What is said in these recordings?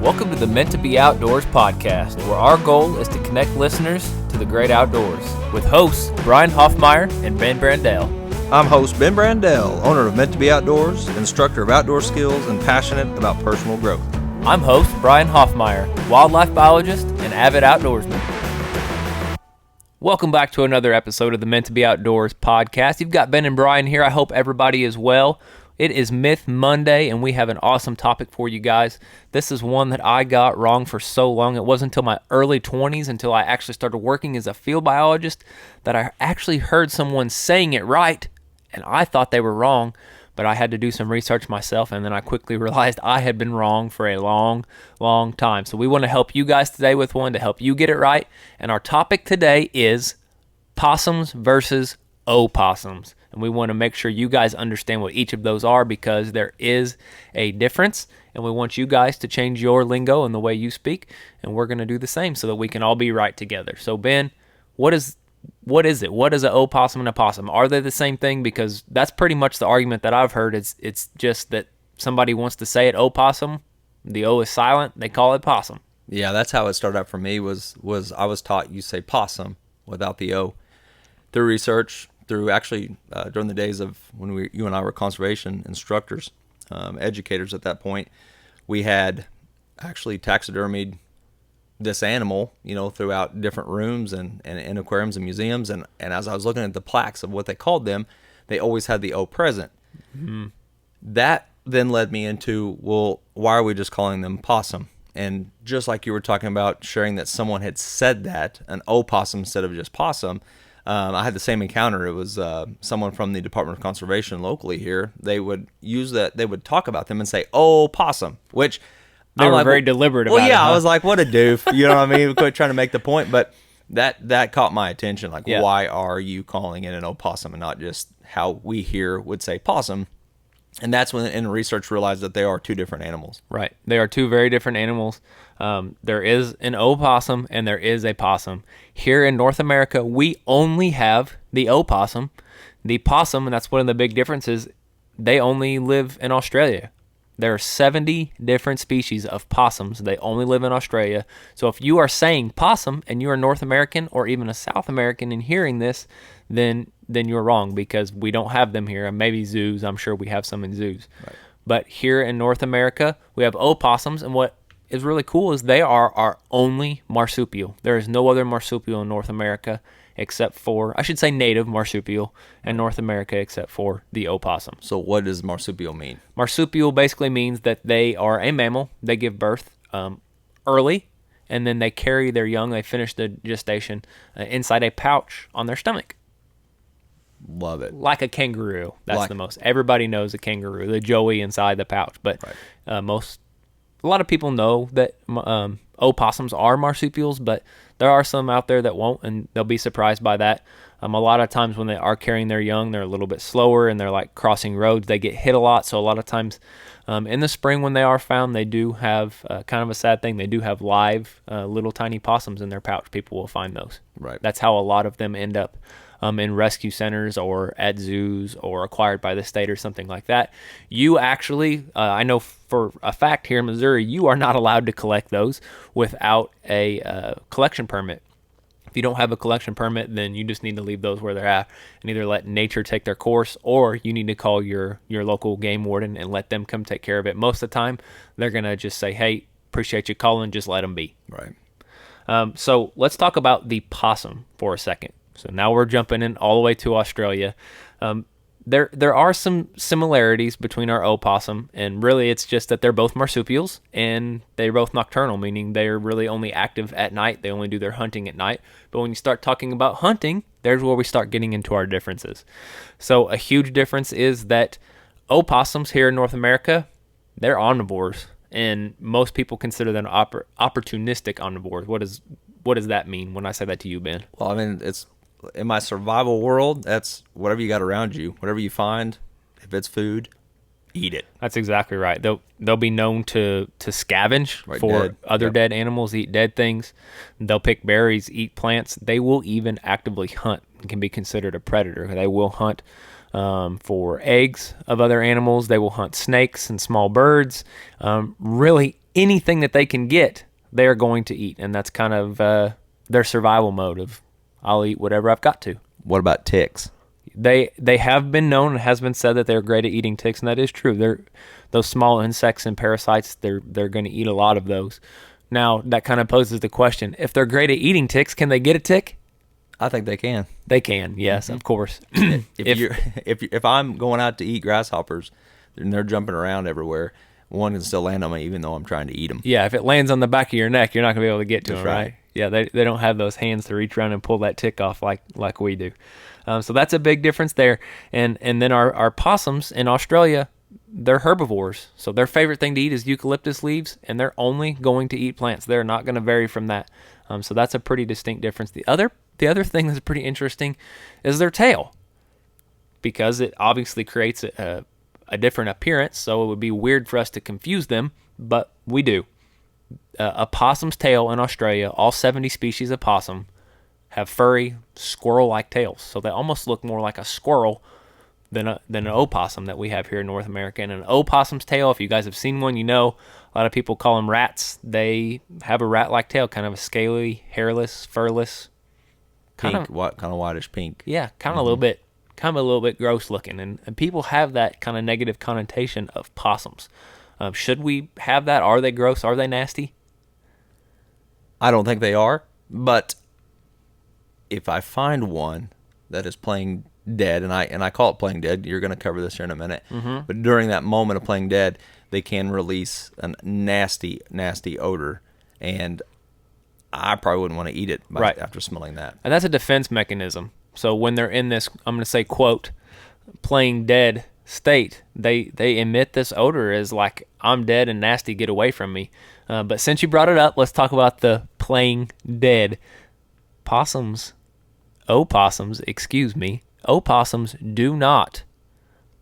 Welcome to the Meant to Be Outdoors podcast, where our goal is to connect listeners to the great outdoors, with hosts Brian Hoffmeyer and Ben Brandell. I'm host Ben Brandell, owner of Meant to Be Outdoors, instructor of outdoor skills, and passionate about personal growth. I'm host Brian Hoffmeyer, wildlife biologist and avid outdoorsman. Welcome back to another episode of the Meant to Be Outdoors podcast. You've got Ben and Brian here. I hope everybody is well. It is Myth Monday, and we have an awesome topic for you guys. This is one that I got wrong for so long. It wasn't until my early 20s, until I actually started working as a field biologist, that I actually heard someone saying it right, and I thought they were wrong, but I had to do some research myself, and then I quickly realized I had been wrong for a long, long time. So we want to help you guys today with one to help you get it right, and our topic today is possums versus opossums. And we want to make sure you guys understand what each of those are, because there is a difference, and we want you guys to change your lingo and the way you speak, and we're going to do the same so that we can all be right together. So Ben, what is it? What is an opossum and a possum? Are they the same thing? Because that's pretty much the argument that I've heard. It's just that somebody wants to say it opossum, the O is silent, they call it possum. Yeah, that's how it started out for me. Was I was taught you say possum without the O. Through research, through actually during the days of when you and I were conservation instructors, educators at that point, we had actually taxidermied this animal, throughout different rooms and aquariums and museums. And as I was looking at the plaques of what they called them, they always had the O present. Mm-hmm. That then led me into, well, why are we just calling them possum? And just like you were talking about sharing that someone had said that, an opossum instead of just possum, I had the same encounter. It was someone from the Department of Conservation locally here. They would use that. They would talk about them and say, "Oh, possum," which they were very deliberate about. Well, yeah, it, huh? I was like, "What a doof," you know what I mean? Quit trying to make the point, but that caught my attention. Like, yeah. Why are you calling it an opossum and not just how we here would say possum? And that's when, in research, realized that they are two different animals. Right. They are two very different animals. There is an opossum and there is a possum. Here in North America, we only have the opossum. The possum, and that's one of the big differences, they only live in Australia. There are 70 different species of possums. They only live in Australia. So if you are saying possum and you are North American or even a South American and hearing this, then you're wrong, because we don't have them here. And maybe zoos, I'm sure we have some in zoos. Right. But here in North America, we have opossums, and what is really cool is they are our only marsupial. There is no other marsupial in North America except for, I should say native marsupial in North America except for the opossum. So what does marsupial mean? Marsupial basically means that they are a mammal. They give birth early, and then they carry their young, they finish the gestation inside a pouch on their stomach. Love it. Like a kangaroo. That's the most. Everybody knows a kangaroo, the joey inside the pouch. But right. A lot of people know that opossums are marsupials, but there are some out there that won't, and they'll be surprised by that. A lot of times when they are carrying their young, they're a little bit slower, and they're like crossing roads. They get hit a lot, so a lot of times in the spring when they are found, they do have kind of a sad thing. They do have live little tiny possums in their pouch. People will find those. Right. That's how a lot of them end up in rescue centers or at zoos or acquired by the state or something like that. You actually, I know for a fact here in Missouri, you are not allowed to collect those without a collection permit. If you don't have a collection permit, then you just need to leave those where they're at and either let nature take their course, or you need to call your local game warden and let them come take care of it. Most of the time, they're going to just say, "Hey, appreciate you calling, just let them be." Right. So let's talk about the possum for a second. So now we're jumping in all the way to Australia. There are some similarities between our opossum, and really it's just that they're both marsupials and they're both nocturnal, meaning they're really only active at night. They only do their hunting at night. But when you start talking about hunting, there's where we start getting into our differences. So a huge difference is that opossums here in North America, they're omnivores, and most people consider them opportunistic omnivores. What does that mean when I say that to you, Ben? Well, I mean, it's in my survival world, that's whatever you got around you. Whatever you find, if it's food, eat it. That's exactly right. They'll be known to scavenge for other dead animals, eat dead things. They'll pick berries, eat plants. They will even actively hunt and can be considered a predator. They will hunt for eggs of other animals. They will hunt snakes and small birds. Really, anything that they can get, they are going to eat, and that's kind of their survival mode of I'll eat whatever I've got to. What about ticks? They have been known, it has been said that they're great at eating ticks, and that is true. Those small insects and parasites, they're going to eat a lot of those. Now, that kind of poses the question, if they're great at eating ticks, can they get a tick? I think they can. They can, yes, of course. If I'm going out to eat grasshoppers and they're jumping around everywhere, one can still land on me even though I'm trying to eat them. Yeah, if it lands on the back of your neck, you're not going to be able to get to That's them, right? Yeah, they don't have those hands to reach around and pull that tick off like we do. So that's a big difference there. And then our possums in Australia, they're herbivores. So their favorite thing to eat is eucalyptus leaves, and they're only going to eat plants. They're not going to vary from that. So that's a pretty distinct difference. The other thing that's pretty interesting is their tail, because it obviously creates a different appearance. So it would be weird for us to confuse them, but we do. A possum's tail in Australia, all 70 species of possum have furry squirrel-like tails. So they almost look more like a squirrel than an opossum that we have here in North America. And an opossum's tail, if you guys have seen one, you know a lot of people call them rats. They have a rat-like tail, kind of a scaly, hairless, furless. Kind of whitish pink. Yeah, kind of a little bit gross looking. And people have that kind of negative connotation of possums. Should we have that? Are they gross? Are they nasty? I don't think they are, but if I find one that is playing dead, and I call it playing dead, you're going to cover this here in a minute, but during that moment of playing dead, they can release a nasty, nasty odor, and I probably wouldn't want to eat it after smelling that. And that's a defense mechanism. So when they're in this, I'm going to say, quote, playing dead state, they emit this odor as like, I'm dead and nasty, get away from me. But since you brought it up, let's talk about the playing dead. Opossums do not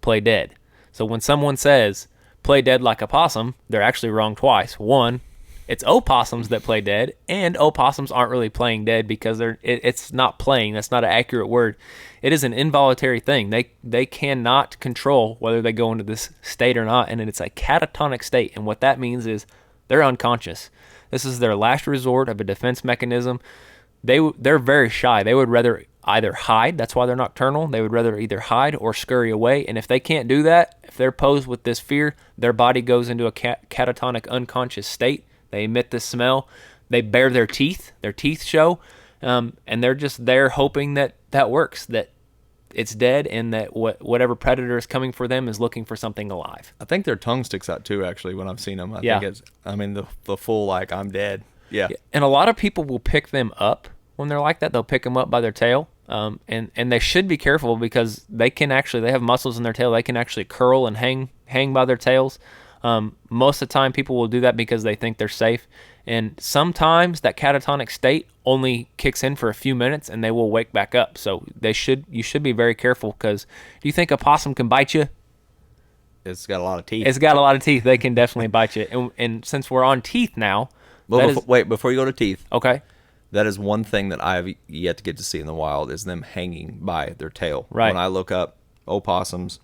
play dead. So when someone says play dead like a possum, they're actually wrong twice. One, it's opossums that play dead, and opossums aren't really playing dead because it's not playing. That's not an accurate word. It is an involuntary thing. They cannot control whether they go into this state or not, and it's a catatonic state. And what that means is they're unconscious. This is their last resort of a defense mechanism. They're very shy. They would rather either hide. That's why they're nocturnal. They would rather either hide or scurry away. And if they can't do that, if they're posed with this fear, their body goes into a catatonic unconscious state. They emit this smell. They bare their teeth. Their teeth show. And they're just there hoping that works, that it's dead, and that whatever predator is coming for them is looking for something alive. I think their tongue sticks out too, actually, when I've seen them. I think the full, like, I'm dead. Yeah. And a lot of people will pick them up when they're like that. They'll pick them up by their tail. And they should be careful because they have muscles in their tail. They can actually curl and hang by their tails. Most of the time people will do that because they think they're safe. And sometimes that catatonic state only kicks in for a few minutes and they will wake back up. So you should be very careful, because do you think a possum can bite you? It's got a lot of teeth. It's got a lot of teeth. They can definitely bite you. And since we're on teeth now. Well, before you go to teeth. Okay. That is one thing that I have yet to get to see in the wild, is them hanging by their tail. Right. When I look up opossums,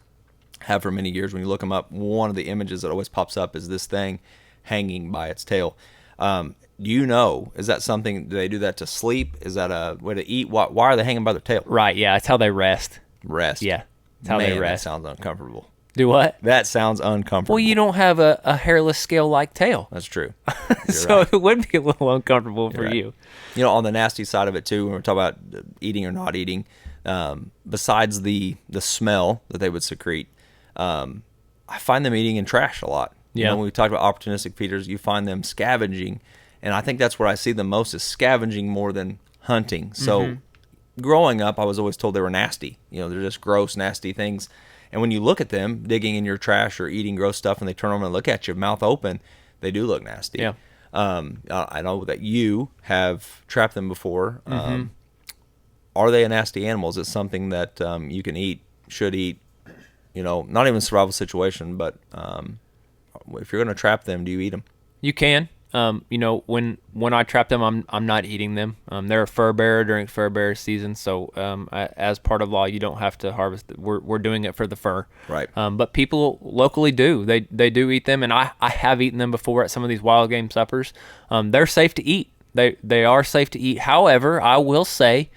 have for many years, when you look them up, one of the images that always pops up is this thing hanging by its tail. Is that something, do they do that to sleep? Is that a way to eat? Why are they hanging by their tail? Right, yeah, it's how they rest. Rest. Yeah, it's how they rest. That sounds uncomfortable. Do what? That sounds uncomfortable. Well, you don't have a hairless scale-like tail. That's true. So right. It would be a little uncomfortable for you. You know, on the nasty side of it, too, when we're talking about eating or not eating, besides the smell that they would secrete, I find them eating in trash a lot. Yeah. You know, when we talked about opportunistic feeders, you find them scavenging, and I think that's where I see them most, is scavenging more than hunting. So growing up, I was always told they were nasty. You know, they're just gross, nasty things. And when you look at them digging in your trash or eating gross stuff, and they turn over and look at you, mouth open, they do look nasty. Yeah. I know that you have trapped them before. Are they a nasty animal? Is it something that you can eat, should eat? You know, not even a survival situation, but if you're going to trap them, do you eat them? You can. When I trap them, I'm not eating them. They're a fur bearer during fur bearer season, so as part of law, you don't have to harvest it. We're doing it for the fur. Right. But people locally do. They do eat them, and I have eaten them before at some of these wild game suppers. They're safe to eat. They are safe to eat. However, I will say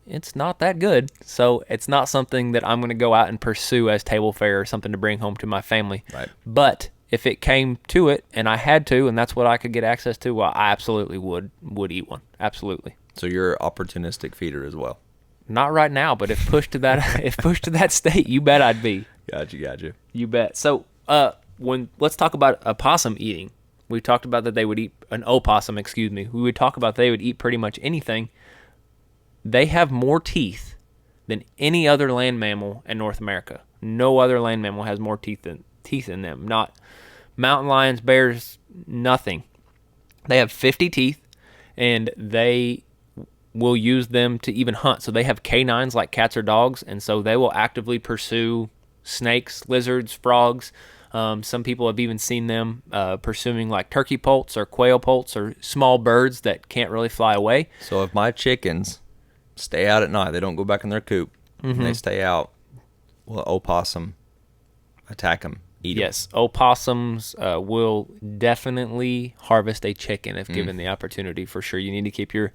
it's not that good. So it's not something that I'm going to go out and pursue as table fare or something to bring home to my family. Right. But if it came to it and I had to, and that's what I could get access to, well, I absolutely would eat one. Absolutely. So you're an opportunistic feeder as well. Not right now, but if pushed to that state, you bet I'd be. Got you. You bet. So let's talk about opossum eating. We talked about that they would eat an opossum, excuse me. We would talk about they would eat pretty much anything. They have more teeth than any other land mammal in North America. No other land mammal has more teeth in them. Not mountain lions, bears, nothing. They have 50 teeth, and they will use them to even hunt. So they have canines like cats or dogs, and so they will actively pursue snakes, lizards, frogs. Some people have even seen them pursuing like turkey poults or quail poults or small birds that can't really fly away. So if my chickens stay out at night, they don't go back in their coop, and they stay out, will opossum attack them? Yes, opossums will definitely harvest a chicken if given the opportunity. For sure, you need to keep your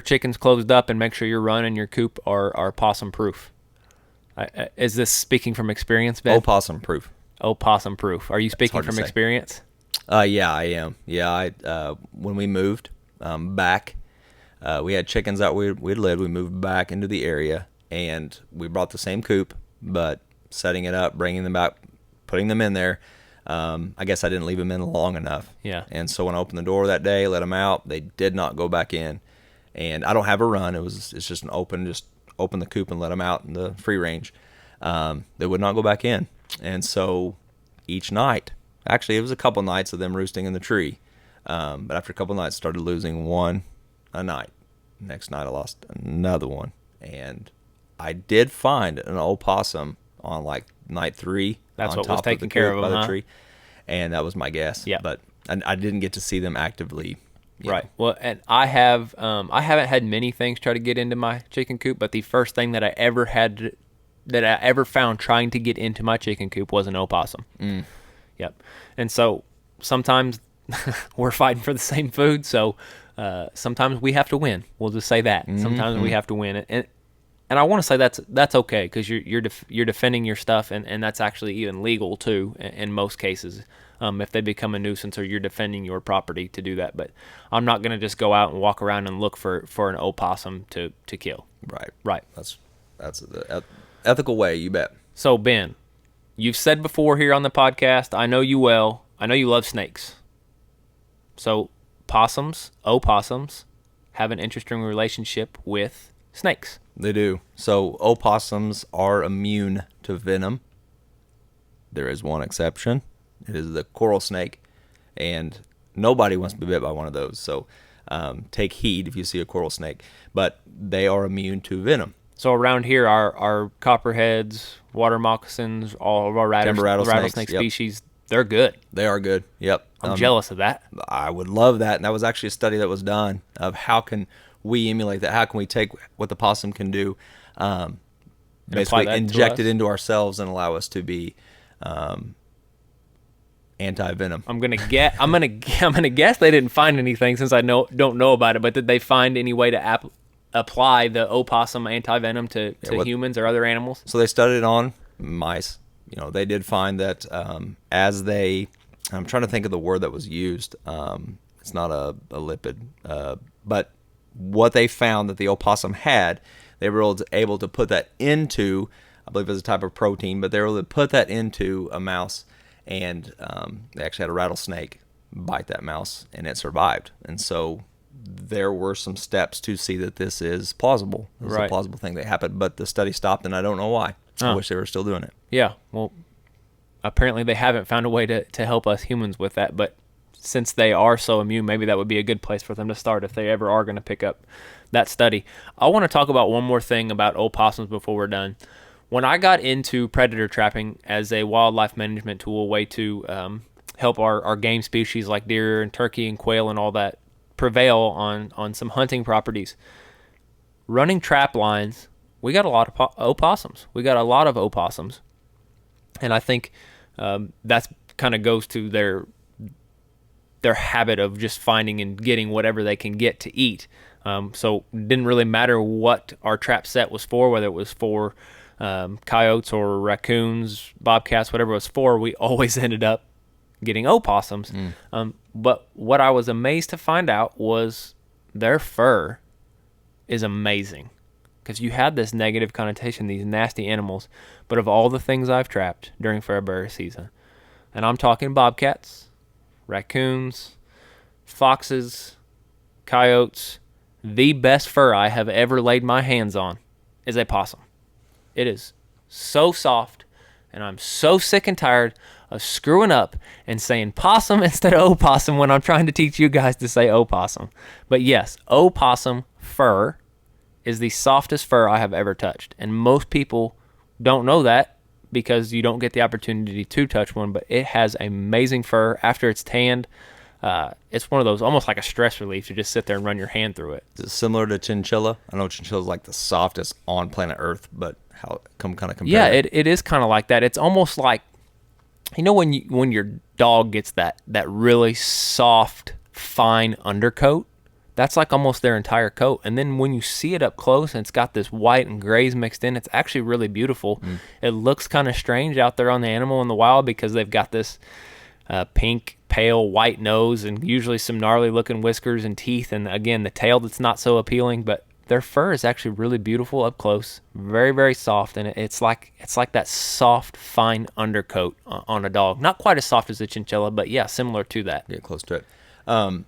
chickens closed up and make sure your run and your coop are possum proof. Is this speaking from experience, Ben? Opossum proof. Opossum proof. Are you speaking from experience? Yeah, I am. Yeah, when we moved back, we had chickens that we'd lived. We moved back into the area, and we brought the same coop, but setting it up, bringing them back, putting them in there. I guess I didn't leave them in long enough. Yeah. And so when I opened the door that day, let them out, they did not go back in. And I don't have a run. It's just just open the coop and let them out in the free range. They would not go back in. And so each night, actually it was a couple nights of them roosting in the tree. But after a couple nights, started losing one a night. Next night I lost another one. And I did find an opossum on like night 3. That's on what was top taking the care coop of by them, the huh? tree, and that was my guess. Yeah, but I didn't get to see them actively. Right. Well, and I haven't had many things try to get into my chicken coop, but the first thing that I ever found trying to get into my chicken coop was an opossum. Yep. And so sometimes we're fighting for the same food, so sometimes we have to win. We'll just say that. Sometimes we have to win, and I want to say that's okay, because you're defending your stuff, and that's actually even legal too in most cases. If they become a nuisance or you're defending your property to do that, but I'm not going to just go out and walk around and look for an opossum to kill. Right. That's the ethical way, you bet. So Ben, you've said before here on the podcast, I know you well. I know you love snakes. So opossums have an interesting relationship with snakes. They do. So opossums are immune to venom. There is one exception. It is the coral snake, and nobody wants to be bit by one of those. So take heed if you see a coral snake. But they are immune to venom. So around here, our copperheads, water moccasins, all of our rattlesnake species, they're good. They are good. Yep. I'm jealous of that. I would love that. And that was actually a study that was done of how can we emulate that? How can we take what the possum can do, basically inject it into ourselves and allow us to be anti-venom? I'm gonna guess they didn't find anything, since I don't know about it. But did they find any way to apply the opossum anti-venom to humans or other animals? So they studied it on mice. They did find that as they, I'm trying to think of the word that was used. It's not a lipid, but what they found that the opossum had, they were able to put that into, I believe it was a type of protein, but they were able to put that into a mouse, and they actually had a rattlesnake bite that mouse, and it survived. And so there were some steps to see that this is plausible. It's a plausible thing that happened, but the study stopped, and I don't know why. I wish they were still doing it. Yeah, well, apparently they haven't found a way to help us humans with that, but since they are so immune, maybe that would be a good place for them to start if they ever are going to pick up that study. I want to talk about one more thing about opossums before we're done. When I got into predator trapping as a wildlife management tool, way to help our game species like deer and turkey and quail and all that prevail on some hunting properties. Running trap lines, we got a lot of opossums. We got a lot of opossums. And I think that's kind of goes to their habit of just finding and getting whatever they can get to eat. So it didn't really matter what our trap set was for, whether it was for coyotes or raccoons, bobcats, whatever it was for, we always ended up getting opossums. But what I was amazed to find out was their fur is amazing. Because you had this negative connotation, these nasty animals. But of all the things I've trapped during fairbury season, and I'm talking bobcats, raccoons, foxes, coyotes, the best fur I have ever laid my hands on is a possum. It is so soft, and I'm so sick and tired of screwing up and saying possum instead of opossum when I'm trying to teach you guys to say opossum. But yes, opossum fur is the softest fur I have ever touched. And most people don't know that because you don't get the opportunity to touch one, but it has amazing fur. After it's tanned, it's one of those, almost like a stress relief to just sit there and run your hand through it. Is it similar to chinchilla? I know chinchilla is like the softest on planet Earth, but how kind of compare? Yeah, it is kind of like that. It's almost like, you know, when your dog gets that really soft, fine undercoat, that's like almost their entire coat. And then when you see it up close and it's got this white and grays mixed in, it's actually really beautiful. It looks kind of strange out there on the animal in the wild because they've got this pink, pale, white nose and usually some gnarly looking whiskers and teeth. And again, the tail that's not so appealing, but their fur is actually really beautiful up close, very, very soft. And it's like that soft, fine undercoat on a dog. Not quite as soft as a chinchilla, but yeah, similar to that. Yeah, close to it.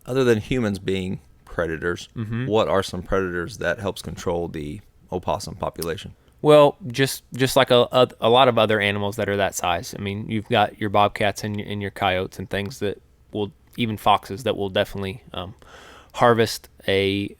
Other than humans being predators, what are some predators that helps control the opossum population? Well, just like a lot of other animals that are that size. I mean, you've got your bobcats and your coyotes and things that will, even foxes that will definitely harvest a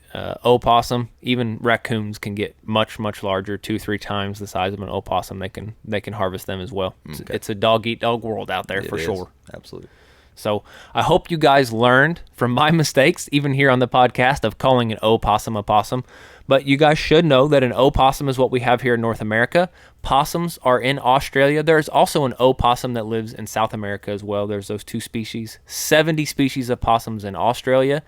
opossum. Even raccoons can get much larger, 2-3 times the size of an opossum. They can harvest them as well. Okay. It's a dog eat dog world out there for sure. Absolutely. So I hope you guys learned from my mistakes, even here on the podcast, of calling an opossum a possum. But you guys should know that an opossum is what we have here in North America. Possums are in Australia. There's also an opossum that lives in South America as well. There's those 2 species. 70 species of possums in Australia.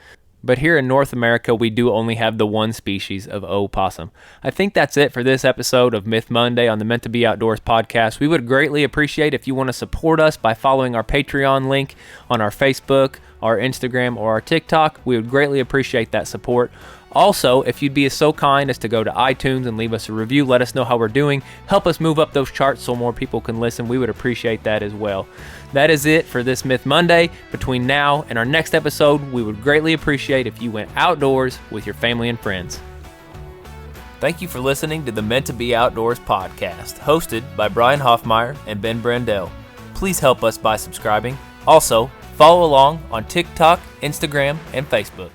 But here in North America, we do only have the 1 species of opossum. I think that's it for this episode of Myth Monday on the Meant to Be Outdoors podcast. We would greatly appreciate if you want to support us by following our Patreon link on our Facebook, our Instagram, or our TikTok. We would greatly appreciate that support. Also, if you'd be so kind as to go to iTunes and leave us a review, let us know how we're doing. Help us move up those charts so more people can listen. We would appreciate that as well. That is it for this Myth Monday. Between now and our next episode, we would greatly appreciate if you went outdoors with your family and friends. Thank you for listening to the Meant to Be Outdoors podcast, hosted by Brian Hoffmeyer and Ben Brandell. Please help us by subscribing. Also, follow along on TikTok, Instagram, and Facebook.